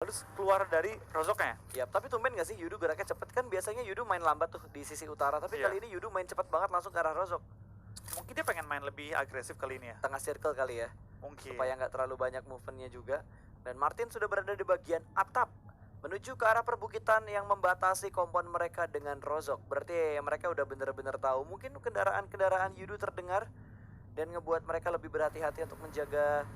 Valdus keluar dari Rozoknya. Ya, tapi tumben gak sih Yudu geraknya cepet? Kan biasanya Yudu main lambat tuh di sisi utara, tapi Iya. kali ini Yudu main cepet banget langsung ke arah Rozok. Mungkin dia pengen main lebih agresif kali ini ya. Tengah circle kali ya, Mungkin. supaya nggak terlalu banyak movementnya juga. Dan Martin sudah berada di bagian atap menuju ke arah perbukitan yang membatasi kompon mereka dengan Rozok. Berarti mereka udah bener-bener tahu. Mungkin kendaraan-kendaraan Yudu terdengar dan ngebuat mereka lebih berhati-hati untuk menjaga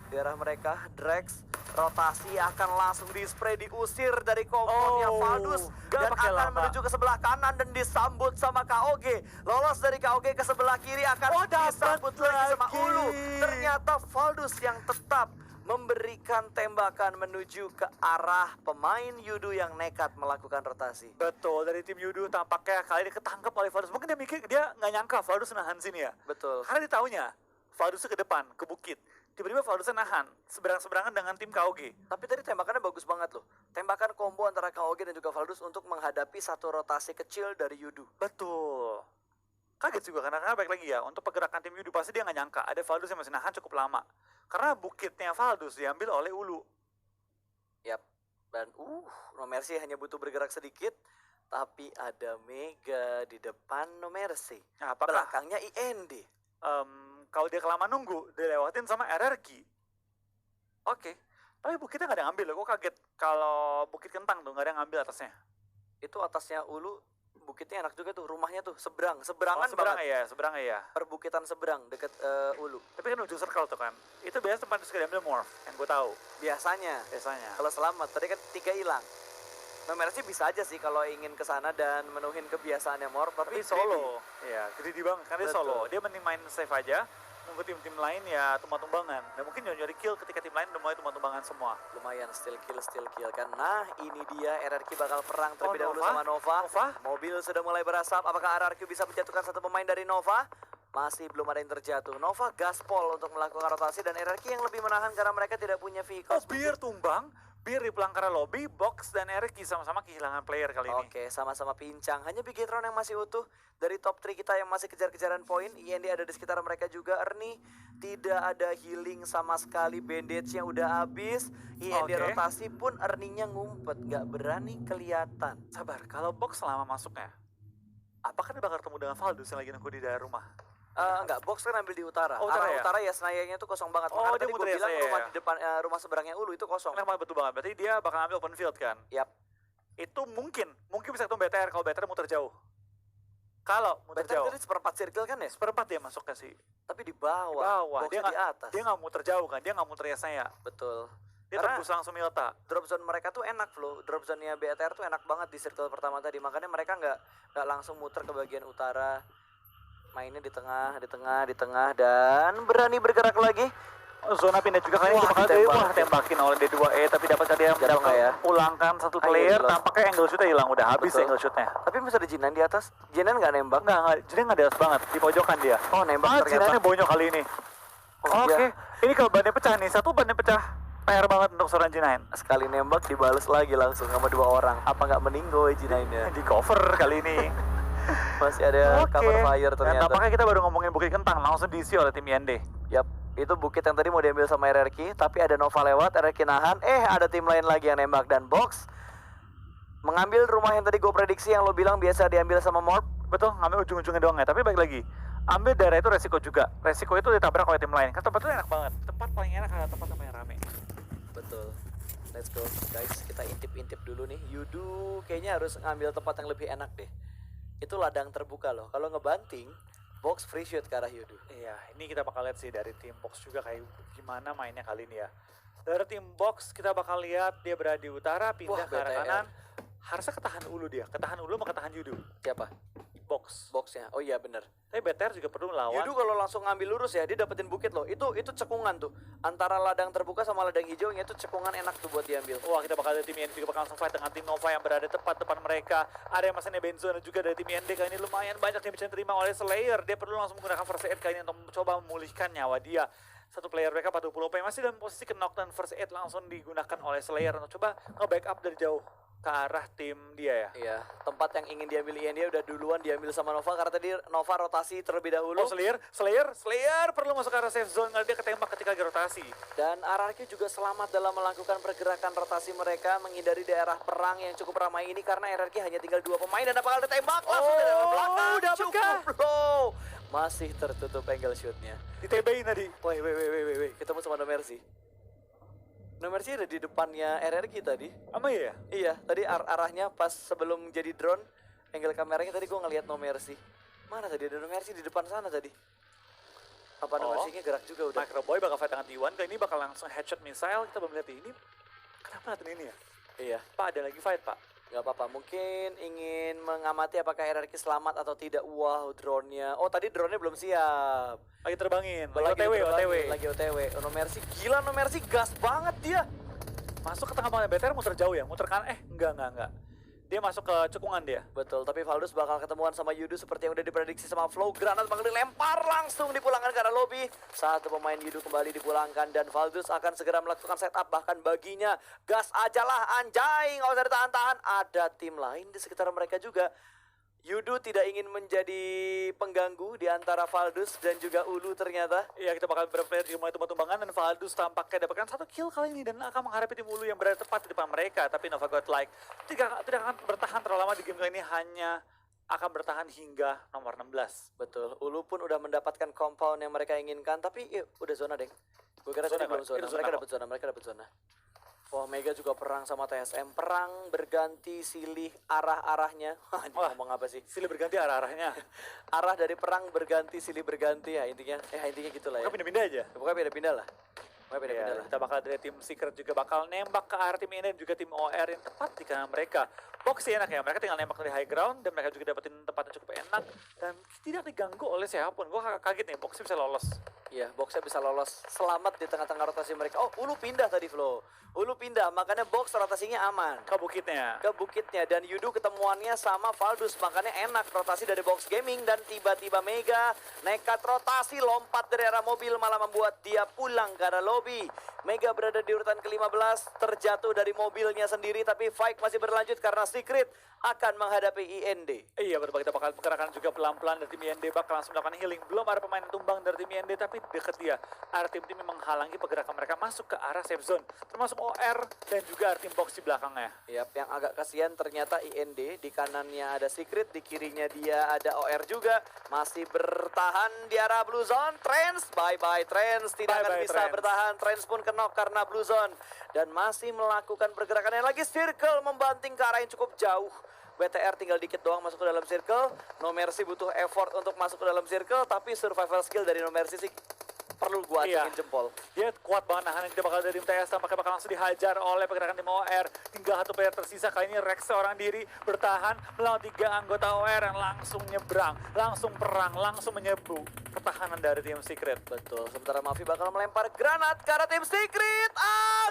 daerah mereka. Drax rotasi akan langsung di-spray, diusir dari komponnya Valdus dan pakai akan lama. menuju ke sebelah kanan dan disambut sama KOG. Lolos dari KOG ke sebelah kiri akan disambut lagi sama Ulu. Ternyata Valdus yang tetap memberikan tembakan menuju ke arah pemain Yudu yang nekat melakukan rotasi. Betul, dari tim Yudu tampaknya kali ini ketangkep oleh Valdus. Mungkin dia mikir, dia nggak nyangka Valdus nahan sini ya. Betul. Karena dia taunya Valdus ke depan, ke bukit. Tiba-tiba Valdus nahan, seberang-seberangan dengan tim KOG. Tapi tadi tembakannya bagus banget loh. Tembakan combo antara KOG dan juga Valdus untuk menghadapi satu rotasi kecil dari Yudu. Betul. Kaget juga karena baik lagi ya, untuk pergerakan tim Yudu pasti dia nggak nyangka ada Valdus yang masih nahan cukup lama. Karena bukitnya Valdus diambil oleh Ulu. Yap. Dan No Mercy hanya butuh bergerak sedikit. Tapi ada Mega di depan No Mercy. Nah, apakah Belakangnya IND. kalau dia kelamaan nunggu, dilewatin sama RRQ? Oke. Tapi bukitnya nggak ada yang ngambil, gue kaget kalau bukit kentang tuh nggak ada yang ngambil atasnya. Itu atasnya Ulu. Bukitnya enak juga tuh, rumahnya tuh seberangan Seberang banget. ya. Perbukitan seberang deket Ulu. Tapi kan ujung circle tuh kan. Itu biasa tempat suka diambil morph, yang gue tahu Biasanya. biasanya. Kalau selamat, tadi kan 3 hilang. No Mercy bisa aja sih kalau ingin ke sana dan menuhin kebiasaannya Morph, tapi Tapi solo, iya, greedy banget kan dia Betul. solo. Dia mending main safe aja, nunggu tim-tim lain ya tumbang-tumbangan. Dan mungkin nyari kill ketika tim lain udah mulai tumbang-tumbangan semua. lumayan still kill kan. Nah, ini dia RRQ bakal perang terlebih dahulu Nova? sama Nova. Nova? Mobil sudah mulai berasap. Apakah RRQ bisa menjatuhkan satu pemain dari Nova? Masih belum ada yang terjatuh. Nova gaspol untuk melakukan rotasi dan RRQ yang lebih menahan karena mereka tidak punya vehicle. Oh, Bir tumbang, Bir di pelanggaran lobby, Box dan Eric sama-sama kehilangan player kali ini. Oke, sama-sama pincang. Hanya Bigetron yang masih utuh. Dari top 3 kita yang masih kejar-kejaran poin. IND ada di sekitar mereka juga. Ernie tidak ada healing sama sekali. Bandage-nya udah habis. IND Oke. rotasi pun Ernie-nya ngumpet. Gak berani kelihatan. Sabar, kalau Box selama masuknya, apakah dia bakal ketemu dengan Valdus yang lagi nunggu di daerah rumah? Enggak, box kan ambil di utara. Oh, Arah utara ya? utara ya Senayanya tuh kosong banget. Oh, Makanya dia tadi muter gue ya, bilang saya rumah ya. di depan rumah seberangnya Ulu itu kosong. Memang betul banget, berarti dia bakal ambil open field kan? Yap. Itu mungkin bisa ketemu BTR kalau BTR muter jauh. Kalau muter Betul jauh, tadi seperempat circle kan ya? seperempat dia masuknya sih. Tapi di bawah. Bawah, Boxnya di atas. dia nggak muter jauh kan, dia nggak muter ya saya. Betul. Dia Karena tembus langsung Milta. drop zone mereka tuh enak Flo. Drop zone-nya BTR tuh enak banget di circle pertama tadi. Makanya mereka nggak langsung muter ke bagian utara. Mainnya di tengah dan berani bergerak lagi. Oh, zona pindah juga kali ini Wah, cuma kali ditembak. tembakin oleh D2E tapi dapat tadi yang Jatuh nggak ya? pulangkan satu Ayo, player, jelas. tampaknya angle shootnya hilang, udah habis Betul. angle shootnya. Tapi masih ada Jinan di atas. Jinan nggak nembak. Enggak, jadi nggak di atas banget, di pojokan dia. Oh, nembak ternyata. Jinannya bonyok kali ini. Oh, Oke, iya. ini kalau bannya pecah nih, satu bannya pecah, PR banget untuk seorang Jinain. Sekali nembak dibales lagi langsung sama 2 orang. Apa nggak meninggoy Jinainnya? Di cover kali ini. Masih ada Oke. cover fire Dan ternyata. tampaknya kita baru ngomongin Bukit Kentang, langsung diisi oleh tim IND. Yap, itu bukit yang tadi mau diambil sama RRQ, tapi ada Nova lewat, RRQ nahan, ada tim lain lagi yang nembak dan Box mengambil rumah yang tadi gue prediksi yang lo bilang biasa diambil sama Morph. Betul, ngambil ujung-ujungnya doang ya, tapi baik lagi. Ambil daerah itu resiko juga. Resiko itu ditabrak oleh tim lain. Kan tempat itu enak banget. Tempat paling enak adalah tempat yang rame. Betul. Let's go guys, kita intip-intip dulu nih. Yudu kayaknya harus ngambil tempat yang lebih enak deh. Itu ladang terbuka loh. Kalau ngebanting, Box free shoot ke arah Yudu. Iya, ini kita bakal lihat sih dari tim Box juga kayak gimana mainnya kali ini ya. Dari tim Box kita bakal lihat dia berada di utara, pindah Wah, ke arah BTR. kanan. Harusnya ketahan Ulu dia. Ketahan Ulu mau ketahan Yudu. Siapa? Box. Boxnya. Oh iya bener. Tapi BTR juga perlu lawan. Yudu kalau langsung ngambil lurus ya, dia dapetin bukit loh. Itu cekungan tuh. Antara ladang terbuka sama ladang hijaunya itu cekungan enak tuh buat diambil. Wah, kita bakal lihat tim IND juga bakal langsung fight dengan tim Nova yang berada tepat depan mereka. Ada yang masanya Benzone juga dari tim IND kali ini lumayan banyak yang bisa diterima oleh Slayer. Dia perlu langsung menggunakan first aid kali ini untuk mencoba memulihkan nyawa dia. Satu player mereka 40 OP masih dalam posisi knock dan first aid langsung digunakan oleh Slayer untuk coba nge-backup dari jauh. ke arah tim dia ya. Iya, tempat yang ingin diambil IND udah duluan diambil sama Nova karena tadi Nova rotasi terlebih dahulu. Oh, Slayer perlu masuk ke arah safe zone karena dia ketembak ketika lagi rotasi. Dan RRQ juga selamat dalam melakukan pergerakan rotasi mereka menghindari daerah perang yang cukup ramai ini karena RRQ hanya tinggal 2 pemain dan bakal ditembak langsung dari arah belakang. dapat Cukup low. Masih tertutup angle shootnya. Di TB-in tadi. Wait, ketemu sama No Mercy. No Mercy ada di depannya RRQ tadi. Ama ya? Iya, tadi arahnya pas sebelum jadi drone, angle kameranya tadi gue ngeliat No Mercy. Mana tadi ada No Mercy di depan sana tadi? Apa No Mercy-nya gerak juga udah? Microboy bakal fight dengan T1, kali ini bakal langsung headshot missile, kita belum lihat ini. Kenapa natin ini ya? Iya, Pak, ada lagi fight, Pak. nggak apa-apa. Mungkin ingin mengamati apakah RRQ selamat atau tidak. Wow, drone-nya. Oh, tadi drone-nya belum siap. Lagi terbangin, Lagi OTW. Lagi OTW. No Mercy, gila No Mercy gas banget dia. Masuk ke tengah banget, BTR muter jauh ya, muter kanan, enggak. Dia masuk ke cekungan dia. Betul, tapi Valdus bakal ketemuan sama Yudu seperti yang udah diprediksi sama Flow. Granat bakal dilempar langsung dipulangkan ke arah lobby. Satu pemain Yudu kembali dipulangkan dan Valdus akan segera melakukan setup. Bahkan baginya, gas ajalah anjay, nggak usah ditahan-tahan. Ada tim lain di sekitar mereka juga. Yudu tidak ingin menjadi pengganggu di antara Valdus dan juga Ulu ternyata. Iya, kita bakal berplayar di mulai tumbang-tumbangan dan Valdus tampaknya dapatkan 1 kill kali ini dan akan menghadapi tim Ulu yang berada tepat di depan mereka. Tapi Nova Godlike tidak akan bertahan terlalu lama di game kali ini, hanya akan bertahan hingga nomor 16. Betul, Ulu pun udah mendapatkan compound yang mereka inginkan, tapi udah zona, Deng. Gue kira tadi belum zona. Mereka dapat zona. Wah, Mega juga perang sama TSM. Perang berganti silih arah-arahnya. Ini Wah, ngomong apa sih? silih berganti arah-arahnya. Arah dari perang berganti silih berganti ya intinya. Intinya gitulah ya. Pokoknya pindah-pindah aja. Pokoknya beda-pindah lah. Pokoknya beda-beda lah. Kita bakal dari tim Secret juga bakal nembak ke arah tim ini dan juga tim OR yang tepat di kanan mereka. Box sih enak ya, mereka tinggal nembak dari high ground dan mereka juga dapetin tempat yang cukup enak dan tidak diganggu oleh siapapun. Gue kaget nih, Boxnya bisa lolos. Iya, Boxnya bisa lolos selamat di tengah-tengah rotasi mereka. Oh, Ulu pindah tadi, Flo. Ulu pindah, makanya Box rotasinya aman. Ke bukitnya. Ke bukitnya dan Yudu ketemuannya sama Valdus, makanya enak rotasi dari Box Gaming dan tiba-tiba Mega nekat rotasi lompat dari arah mobil malah membuat dia pulang ke arah lobby. Mega berada di urutan ke-15, terjatuh dari mobilnya sendiri tapi fight masih berlanjut karena Secret akan menghadapi IND. Iya, betul, kita bakal pergerakan juga pelan-pelan dari tim IND bakal langsung melakukan healing. Belum ada pemain yang tumbang dari tim IND tapi deket dia. Arah tim-tim yang menghalangi pergerakan mereka masuk ke arah safe zone. Termasuk OR dan juga arah tim Box di belakangnya. Yap, yang agak kasihan ternyata IND, di kanannya ada Secret, di kirinya dia ada OR juga. Masih bertahan di arah Blue Zone. Trans, bye-bye Trans, tidak akan bisa bertahan. Trans pun kenok karena Blue Zone. Dan masih melakukan pergerakannya lagi. Circle membanting ke arah yang cukup jauh. BTR tinggal dikit doang masuk ke dalam circle. No Mercy butuh effort untuk masuk ke dalam circle. Tapi survival skill dari No Mercy sih perlu gua acungin jempol. Dia kuat banget nahan, kita bakal dari tim TS tampaknya bakal langsung dihajar oleh pergerakan tim OR. Tinggal satu player tersisa, kali ini Rex seorang diri bertahan melawan 3 anggota OR yang langsung nyebrang, langsung perang, langsung menyebu pertahanan dari tim Secret. Betul, sementara Mavi bakal melempar granat ke arah tim Secret.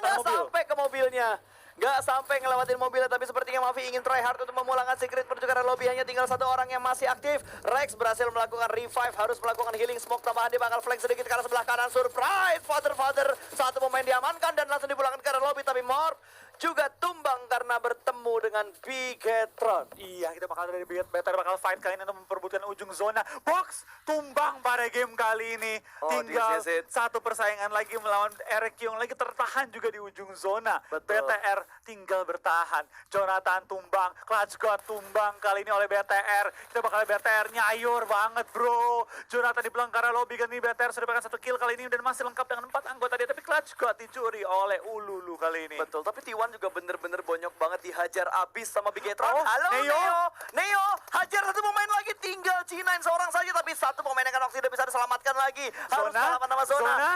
Nggak mobil. sampai ke mobilnya. Nggak sampai ngelewatin mobilnya, tapi sepertinya Mavi ingin try hard untuk memulangkan Secret menuju ke arah lobby. Hanya tinggal satu orang yang masih aktif. Rex berhasil melakukan revive, harus melakukan healing smoke tambahan. Dia bakal flank sedikit ke arah sebelah kanan. Surprise, father. Satu pemain diamankan dan langsung dipulangkan ke arah lobby. Tapi Morph juga tumbang karena bertemu dengan Bigetron. Iya, kita bakal dari BTR bakal fight kali ini untuk memperebutkan ujung zona. Box tumbang pada game kali ini. Oh, Tinggal this is it. satu persaingan lagi melawan RQ yang lagi tertahan juga di ujung zona. Betul. BTR tinggal bertahan. Jonathan tumbang, Clutch God tumbang kali ini oleh BTR. Kita bakal BTR nyayur banget, bro. Jonathan di belakang lobby kan ini BTR sudah bahkan 1 kill kali ini dan masih lengkap dengan 4 anggota dia. Tapi Clutch God dicuri oleh Ululu kali ini. Betul, tapi T1 juga bener-bener bonyok banget, dihajar abis sama Bigetron. Oh, Halo Neo. Neo, hajar satu pemain lagi, tinggal G9 seorang saja, tapi satu pemain yang kan tidak bisa diselamatkan lagi. Harus Zona? selamat nama Zona. Zona?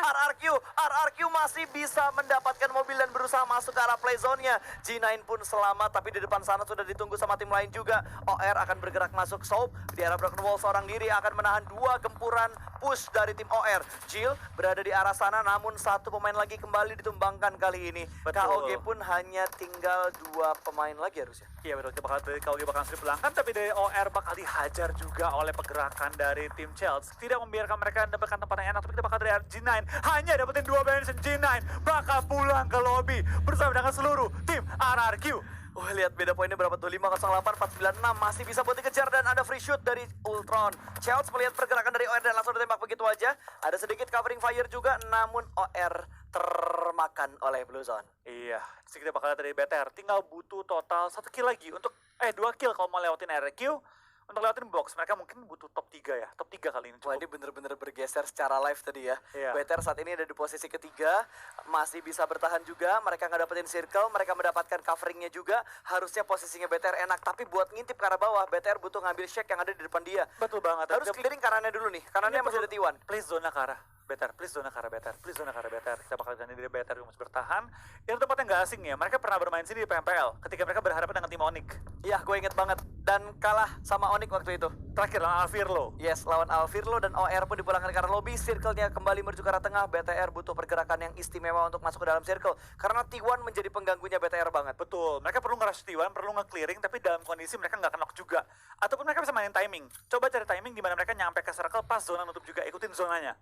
RRQ masih bisa mendapatkan mobil dan berusaha masuk ke arah play zone-nya. G9 pun selamat, tapi di depan sana sudah ditunggu sama tim lain juga. OR akan bergerak masuk Soap di arah Broken Wall, seorang diri akan menahan 2 gempuran push dari tim OR. Jill berada di arah sana, namun satu pemain lagi kembali ditumbangkan kali ini. Betul. KOG pun hanya tinggal 2 pemain lagi harusnya. Iya betul, kita bakal dari KOG bakal dipulangkan, tapi dari OR bakal dihajar juga oleh pergerakan dari tim Chelsea. Tidak membiarkan mereka mendapatkan tempat yang enak, tapi kita bakal dari G9 hanya dapetin 2 bensin. G9 bakal pulang ke lobby bersama dengan seluruh tim RRQ. Lihat beda poinnya berapa tuh, 508, 496, masih bisa buat dikejar dan ada free shoot dari Ultron. Chels melihat pergerakan dari OR dan langsung ditembak begitu aja. Ada sedikit covering fire juga, namun OR termakan oleh Blue Zone. Iya, kita bakal lihat dari BTR. Tinggal butuh total 1 kill lagi untuk 2 kill kalau mau lewatin RQ. Untuk lewatin box, mereka mungkin butuh top 3 ya. Top 3 kali ini Wah, cukup. ini bener-bener bergeser secara live tadi ya. Iya. BTR saat ini ada di posisi ketiga, masih bisa bertahan juga. Mereka nggak dapetin circle, mereka mendapatkan coveringnya juga. Harusnya posisinya BTR enak, tapi buat ngintip ke arah bawah, BTR butuh ngambil shake yang ada di depan dia. Betul banget. Harus clearing kanannya dulu nih, kanannya Ini masih ada T1. Please zona ke arah BTR, please zona ke arah BTR, please zona ke arah BTR. Kita bakal ganti dari BTR yang masih bertahan. Itu tempatnya nggak asing ya. Mereka pernah bermain sini di PMPL ketika mereka berhadapan dengan tim Onyx. Iya, gue inget banget. Dan kalah sama Onyx waktu itu. Terakhir lawan Alvirlo. Yes, lawan Alvirlo dan OR pun dipulangkan ke arah lobby. Circle-nya kembali menuju ke arah tengah. BTR butuh pergerakan yang istimewa untuk masuk ke dalam circle. Karena T1 menjadi pengganggunya BTR banget. Betul, mereka perlu nge-rush T1, perlu nge-clearing, tapi dalam kondisi mereka nggak knock juga. Ataupun mereka bisa mainin timing. Coba cari timing di mana mereka nyampe ke circle pas zona nutup juga, ikutin zonanya.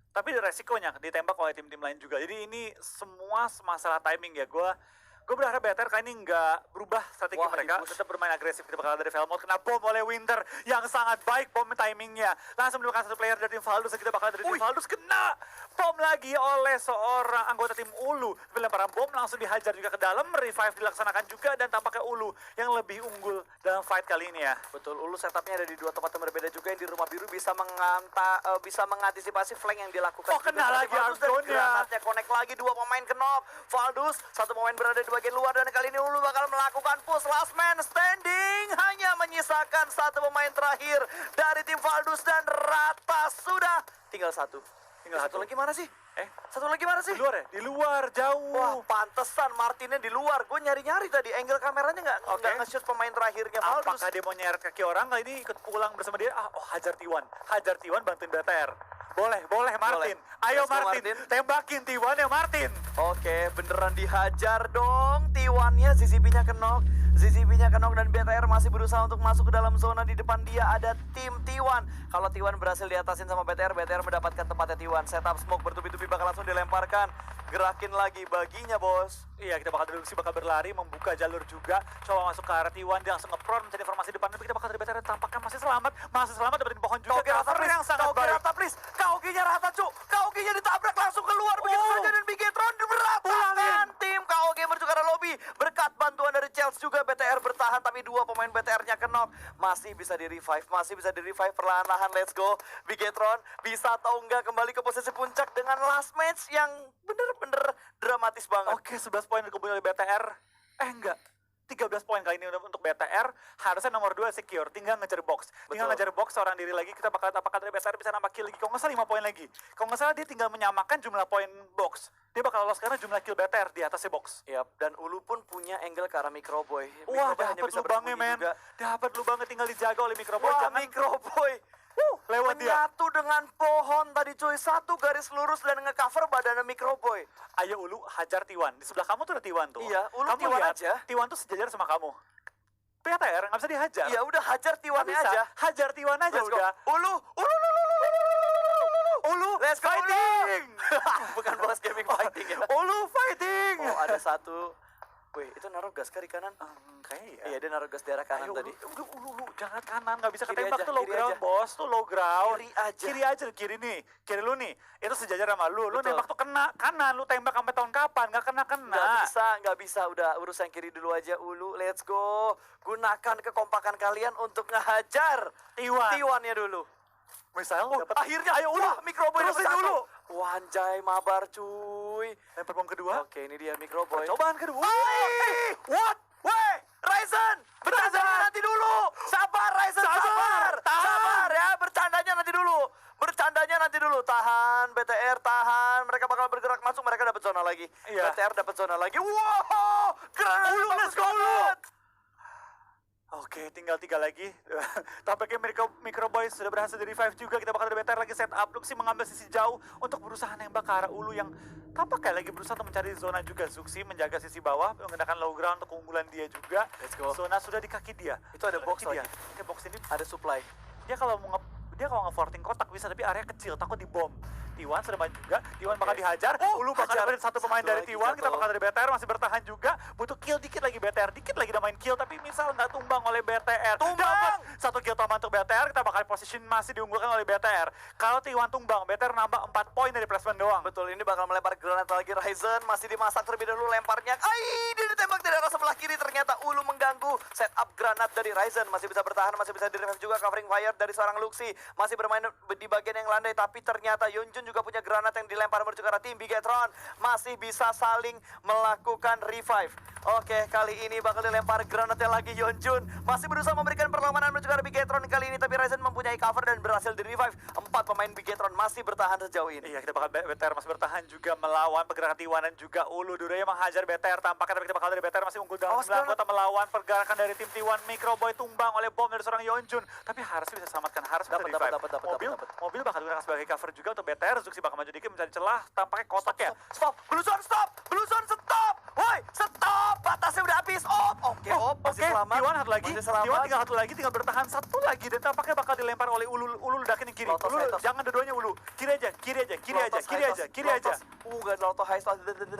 Tapi ada resikonya ditembak oleh tim-tim lain juga. Jadi ini semua masalah timing ya. Gue berharap BTR kali ini nggak berubah strategi mereka, tetap bermain agresif. Kita bakal dari Velmont, kena bom oleh Winter yang sangat baik bom timingnya. Langsung mendapatkan satu player dari tim Valdus, kita bakal dari tim Valdus, kena bom lagi oleh seorang anggota tim Ulu. Tapi lemparan bom langsung dihajar juga ke dalam, revive dilaksanakan juga, dan tampaknya Ulu yang lebih unggul dalam fight kali ini ya. Betul, Ulu setupnya ada di dua tempat yang berbeda juga. Yang di rumah biru bisa bisa mengantisipasi flank yang dilakukan. Oh, kena lagi Argonya. Granatnya connect lagi, dua pemain kenok. Valdus, satu pemain berada di bagian luar, dan kali ini Ulu bakal melakukan push. Last man standing, hanya menyisakan satu pemain terakhir dari tim Valdus, dan rata sudah tinggal satu. Satu lagi mana sih? Satu lagi mana sih? Di luar ya? Di luar, jauh. Wah, pantesan Martinnya di luar. Gue nyari-nyari tadi, angle kameranya nggak nge-shoot pemain terakhirnya Valdus. Apakah dia mau nyeret kaki orang kali ini ikut pulang bersama dia? Hajar T1. Hajar T1 bantuin BTR. Boleh Martin. Ayo Martin, tembakin T1 ya Martin. Oke, beneran dihajar dong. T1-nya, ZZP-nya kenok. ZZP-nya kenok dan BTR masih berusaha untuk masuk ke dalam zona. Di depan dia ada tim T1. Kalau T1 berhasil diatasin sama BTR, BTR mendapatkan tempatnya T1. Setup smoke bertubi-tubi bakal langsung dilemparkan. Gerakin lagi baginya, bos. Iya, kita bakal deduksi, bakal berlari, membuka jalur juga. Coba masuk ke arah T1, dia langsung nge-prone mencari informasi depan. Tapi kita bakal dari BTR, tampaknya masih selamat dapetin pohon juga. Cover yang sangat baik. Rata, please. Kaukinya rata, cuk. Kaukinya ditabrak langsung keluar. Begitu saja, dan Bigetron beratakan. Tim KO Gamer juga ada lobby. Berkat bantuan dari Chelsea juga, BTR bertahan. Tapi dua pemain BTR-nya kenok. Masih bisa di-revive. Perlahan-lahan, let's go. Bigetron bisa atau enggak kembali ke posisi puncak dengan last match yang bener-bener dramatis banget. Oke, 11 poin dikumpulkan oleh BTR. Enggak. 13 poin kali ini untuk BTR. Harusnya nomor 2 secure, tinggal ngejar box. Tinggal ngejar box seorang diri lagi. Kita bakal apakah dari BTR bisa nambah kill lagi. Kalau nggak salah 5 poin lagi. Kalau nggak salah dia tinggal menyamakan jumlah poin box. Dia bakal lolos karena jumlah kill BTR di atasnya box. Yap, dan Ulu pun punya angle ke arah Microboy. Wah, dapat lubangnya men. Dapat lubangnya, tinggal dijaga oleh Microboy. Wah, Microboy. Lewat dia. Menyatu dengan pohon tadi cuy. Satu garis lurus dan nge-cover badannya Microboy. Ayo Ulu, hajar T1. Di sebelah kamu tuh ada T1 tuh. Iya, Ulu kamu T1 lihat, aja. T1 tuh sejajar sama kamu. BTR nggak bisa dihajar. Ya udah, hajar T1 aja. Hajar T1 aja udah. Ulu. Let's go, fighting. Bukan boss gaming fighting ya. Ulu fighting. Oh, ada satu. Wih, itu naruh gas kiri kanan. Kayaknya ya. Iya, dia naruh gas daerah kanan tadi. Ulu, jangan kanan, nggak bisa Kiri ketembak aja, tuh low kiri ground, aja. bos, tuh low ground. Kiri aja. Kiri nih, kiri lu nih, itu sejajar sama lu. Lu Betul. nembak tuh kena kanan, lu tembak sampai tahun kapan? Nggak kena. Nggak bisa. Udah, urus yang kiri dulu aja, Ulu. Let's go. Gunakan kekompakan kalian untuk ngehajar T1-nya dulu. Misalnya dapat. Akhirnya, ayo Ulu, Microboy terusin dapat dulu. satu. Wanjay, mabar cuy. Lempar bom kedua. Oke, ini dia Microboy. Cobaan kedua. What? Weh, Ryzen, bercandanya nanti dulu. Sabar, Ryzen, sabar. Sabar ya, bercandanya nanti dulu. Tahan, BTR tahan. Mereka bakal bergerak masuk, mereka dapat zona lagi. Iya. BTR dapat zona lagi. Wow, granat. Let's go, Oke, tinggal 3 lagi. Tampaknya Microboy sudah berhasil di-revive juga. Kita bakal dari BTR lagi set up. Luxi mengambil sisi jauh untuk berusaha nembak ke arah Ulu yang tampaknya lagi berusaha untuk mencari zona juga. Zuxi menjaga sisi bawah, menggunakan low ground untuk keunggulan dia juga. Let's go. Zona sudah di kaki dia. Itu ada box lagi. Oke, box ini Ada supply. dia kalau mau Dia kalau nge-forting kotak bisa, tapi area kecil, takut dibom. T1 sudah maju juga, T1 bakal dihajar. Ulu bakal dapetin satu pemain dari lagi T1, kita jatuh. bakal dari BTR masih bertahan juga. Butuh kill dikit lagi BTR, dikit lagi udah main kill, tapi misal nggak tumbang oleh BTR. Dapat satu kill tambahan untuk BTR, kita bakal position masih diunggulkan oleh BTR. Kalau T1 tumbang, BTR nambah 4 poin dari placement doang. Betul, ini bakal melempar granat lagi. Ryzen masih dimasak terlebih dahulu lemparnya. Dia ditembak dari arah sebelah kiri. Ternyata Ulu mengganggu. Setup granat dari Ryzen. Masih bisa bertahan, masih bisa di-revive juga. Covering fire dari seorang Luxi. Masih bermain di bagian yang landai. Tapi ternyata Yonjun juga punya granat yang dilempar menuju ke arah tim Bigetron. Masih bisa saling melakukan revive. Oke, kali ini bakal dilempar granatnya lagi Yonjun. Masih berusaha memberikan perlawanan menuju ke arah Bigetron kali ini. Tapi Ryzen mempunyai cover dan berhasil di-revive. 4 pemain Bigetron masih bertahan sejauh ini. Iya, kita bakal BTR masih bertahan juga melawan pergerakan T1 dan juga Ulu. Duraya menghajar BTR tampaknya, tapi kita bakal dari BTR masih unggul dalam jumlah anggota melawan pergerakan dari tim T1. Microboy tumbang oleh bom dari seorang Yonjun. Tapi harus bisa selamatkan, harus bisa revive. Mobil bakal digunakan sebagai cover juga untuk BTR. Zuxi bakal maju dikit mencari celah, tampaknya kotak ya. Stop! Bluezone stop! Bluezone stop! Woi, stop! Batasnya udah habis. Oke, masih selamat. T1 satu lagi. Masih selamat. T1 tinggal satu lagi, tinggal bertahan satu lagi dan tampaknya bakal dilempar oleh Ulu ledakin yang kiri. Lotus, Ulu, Lotus. jangan dua-duanya Ulu. Kiri aja. Kiri aja. Loto high stop.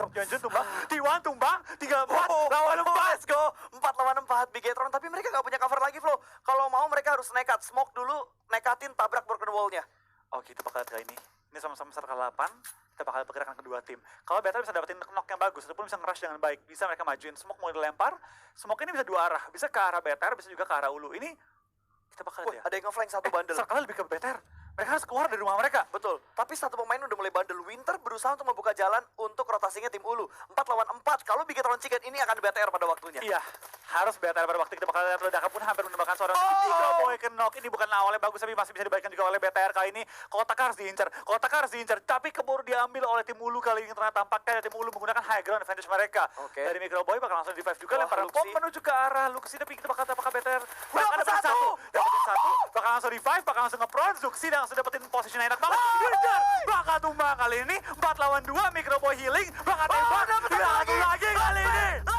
Yonjun tumbang, T1 tumbang, 3-4 lawan 4. Let's go. 4 lawan 4 Bigetron. Tapi mereka nggak punya cover lagi, Flo. Kalau mau mereka harus nekat. Smoke dulu, nekatin, tabrak broken wall-nya. Oke, kita bakal lihat kali ini. Ini sama-sama circle 8. Kita bakal pergerakan kedua tim. Kalau BTR bisa dapetin knock yang bagus, ataupun bisa nge-rush dengan baik, bisa mereka majuin. Smoke mau dilempar. Smoke ini bisa dua arah. Bisa ke arah BTR, bisa juga ke arah Ulu. Ini kita bakal lihat ya. Ada yang nge-flank satu bandel. Circle lebih ke BTR. Mereka harus keluar dari rumah mereka. Betul. Tapi satu pemain udah mulai bandel. Winter berusaha untuk membuka jalan untuk rotasinya tim Ulu. 4 lawan 4. Kalau Bigetron Chicken ini akan BTR pada waktunya. Iya, harus BTR pada waktu kita bakal lihat ledakan pun hampir menembakkan seorang Microboy ke knock. Ini bukan awalnya bagus, tapi masih bisa dibaikkan juga oleh BTR kali ini. Kotak harus diincar. Tapi keburu diambil oleh tim Ulu kali ini. Ternyata tampaknya tim Ulu menggunakan high ground advantage mereka. Oke. Dari Microboy bakal langsung revive juga. Wah, Lemparan Luxi. bom menuju ke arah Luxi. Tapi kita bakal apakah BTR Dapat satu. dapetin satu. Bakal langsung revive, bakal langsung nge-prone. Zuxi dan langsung dapetin position enak banget. Hajar, bakal tumbang kali ini. 4 lawan 2, Microboy healing. Bakal tembak. Dapat Lagi kali ini.